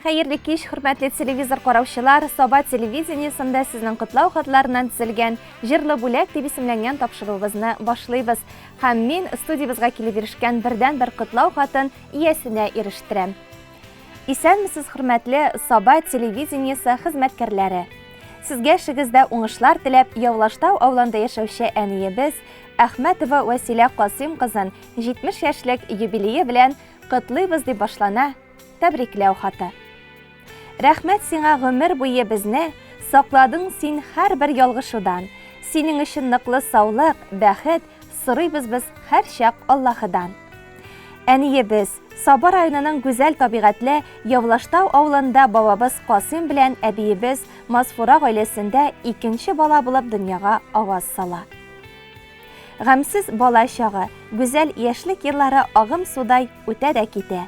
Хәерле кич, хөрмәтле телевизор караучылар, Саба телевидениесында сезнең котлау хатларыннан төзелгән җырлы бүләк дип исемләнгән тапшыруыбызны башлыйбыз. Һәм мин студиябызга килеп ирешкән бердән-бер котлау хатын иясенә ирештерәм. Исәнмесез, хөрмәтле Саба телевидениесе хезмәткәрләре. Сезгә эшегездә уңышлар теләп, Явлаштау авылында яшәүче әниебез Әхмәтова Василә Касыйм кызын 70 яшьлек юбилее белән котлыйбыз дип башлана тәбрикләү хаты. Рәхмәт сиңа гомер буе безне, сакладың син һәрбер ялгышудан. Синең өчен ныклы саулык, бәхет сорыйбыз без һәр чак Аллаһыдан. Әниебез, Саба районының гүзәл табигатьле Явлаштау авылында бабабыз Касыйм белән әбиебез Масфура гаиләсендә икенче бала булып дөньяга аваз сала. Гамсыз бала чагы, гүзәл яшьлек еллары агым судай үтә дә китә.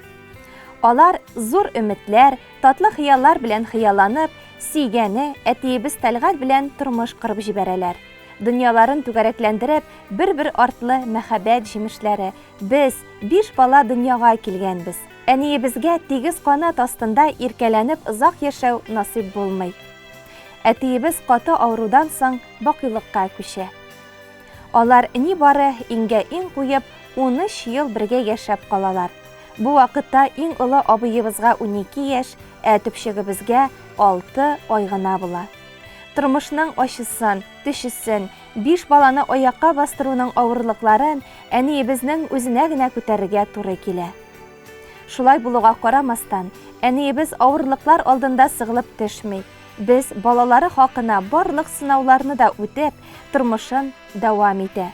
Алар зур өметләр, татлы хыяллар белән хыялланып, сөйгәне әтиебез Тәлгать белән тормыш кырып җибәрәләр. Дөньяларын түгәрәкләндереп, бер-бер артлы мәхәббәт җимешләре. Без 5 бала дөньяга килгәнбез. Әниебезгә тигез канат астында иркәләнеп озак яшәү насыйп булмый. Әтиебез каты аурудан соң бакыйлыкка күчә. Алар ни бары иңгә иң куеп 13 ел бергә яшәп калалар. Бу вакытта иң олы абыебызга 12 яшь, төпчегебезгә 6 ай гына була. Тормышның ачысын, төшесен, 5 баланы аякка бастыруның авырлыкларын әниебезнең үзенә генә күтәрергә туры килә. Шулай булуга карамастан, әниебез авырлыклар алдында сыгылып төшми. Без балалары хакына барлык сынауларны да үтеп, тормышын дәвам итә.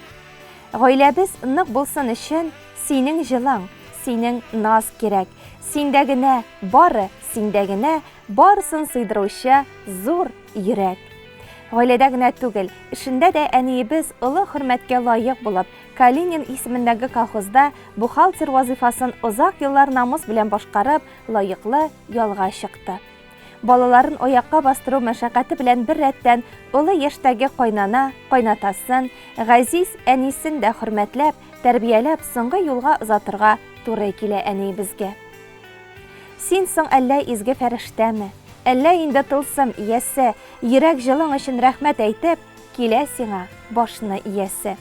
Гаиләбез нык булсын өчен синең җылың, синең наз кирәк. Синдә генә барысын сыйдыручы зур йөрәк. Гаиләдә генә түгел, эшендә дә әниебез олы хөрмәткә лаек булып, Калинин исемендәге колхозда бухгалтер вазифасын озак еллар намус белән башкарып, лаеклы ялга чыкты. Балаларын аякка бастыру мәшәкате белән бер рәттән олы яшьтәге кайнана, кайнатасын, газиз әнисен дә хөрмәтләп, тәрбияләп соңгы юлга озатырга туры килә әниебезгә. Син соң әллә изге фәрештәме? Әллә инде тылсым иясе, йөрәк җылың өчен рәхмәт әйтеп, килә сиңа башны иясе.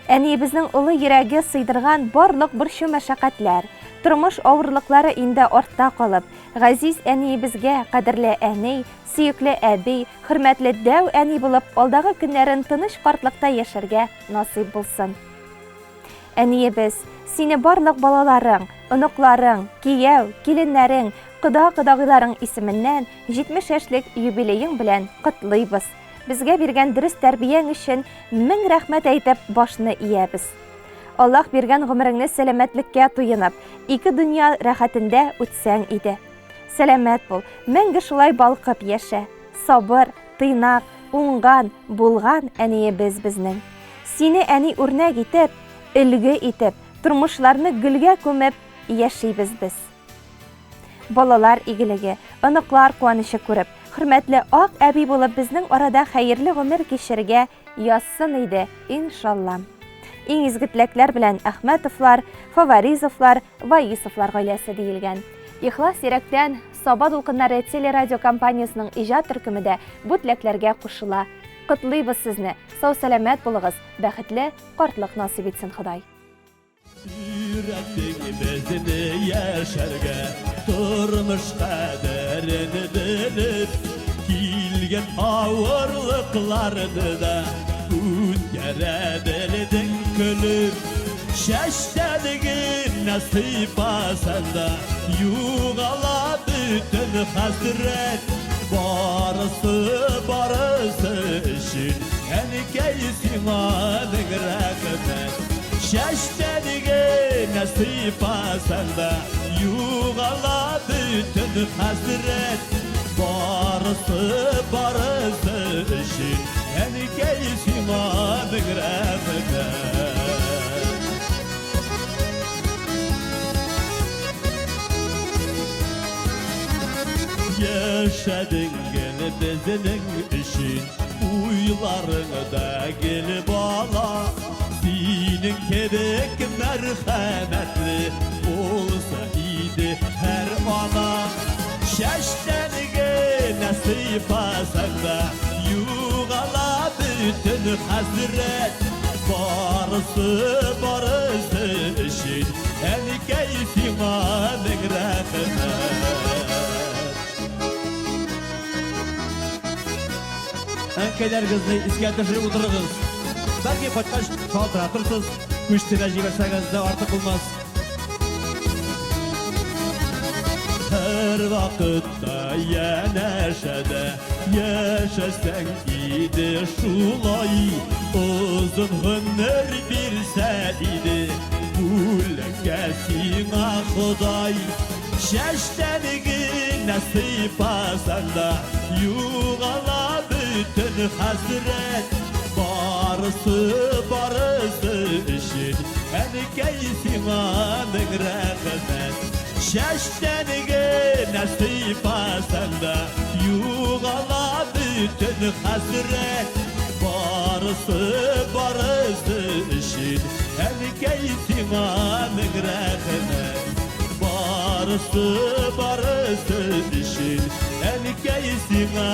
Әниебезнең олы йөрәге сыйдырган барлык борчу мәшәкатьләр, тормыш авырлыклары инде артта калып, газиз әниебезгә кадерле әни, сөекле әби, хөрмәтле дәү әни булып, алдагы көннәрен тыныч картлыкта яшәргә насыйп булсын. Әниебез, сине барлык балаларың, оныкларың, кияү, киленнәрең, кода-кодагыйларың исеменнән 70 яшьлек юбилеең белән котлыйбыз. Безгә биргән дөрес тәрбияң өчен 1000 рәхмәт әйтеп башны иябез. Аллаһ биргән гомереңне сәламәтлеккә туенып, ике дөнья рәхәтендә үтсәң иде. Сәламәт бул, мәңге шулай балкып яшә. Сабыр, тыйнак, уңган, булган әниебез безнең. Сине әни үрнәк итеп, үлге итеп, тормышларны гөлгә күмеп яшибез без. Балалар игелеге, оныклар куанышы күреп, хөрмәтле ак әби булып безнең арада хәерле гомер кичергә язсын иде, иншалла. Иң изге теләкләр белән Әхмәтовлар, Фаваризовлар, Ваисовлар гаиләсе диелгән. Ихлас йөрәктән Саба дулкыннары телерадиокомпаниясының иҗат төркемендә бу теләкләргә кушыла. Котлыйбыз сезне. Сау-сәламәт булыгыз. Бәхетле картлык насыйп итсен Ходай. Yürekliğimizini yaşarga Turmuş kaderini bilip Kilgen ağırlıklarını da Güngerebildin külüp Şeştediğin nasip asanda Yuğala bütün hasret Barısı işin Enkeysin adın rağmen Şeştediğin nasip asanda Yuğala bütün hasret Barısı işin Enkeysin adın rağmen Yaşadın gene bezinin işin Uylarını da gelip ala Senin kerek merhametli olsa iyiydi her ana Şeştenige nasip asanda Yuğala bütün hazret Barısı işin En keyfima min rahmet Enkeler kızını İskender'e otururuz Belki koçkaş kaldıratırsız Müşteri jiberseniz de artık olmaz Her vakitte yeneşede Yaşasen idi şulay Uzun hünür bir seydi Bulgesine Xuday Şeştenigi nasip asanda Yuğala bütün hazret Barısı işin En keyfime min rahmet Şeştenige nasip asanda Yuğala bütün hazret Barısı işin En keyfime min rahmet Barısı işin En keyfime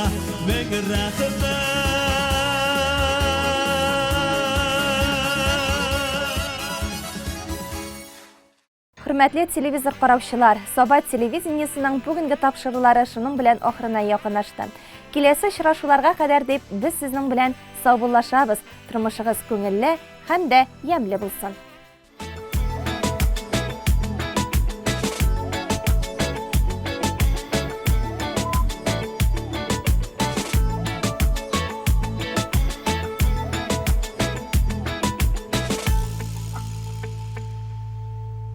min rahmet Hürmetli televizor qarawçılar, Sobat televizionyasының бүгінгі тапшырулары шуның белән ахырына якынлашты. Киләсе очрашуларга кадәр дип без сезнең белән саубуллашабыз. Тормышыгыз күңелле һәм дә ямьле булсын.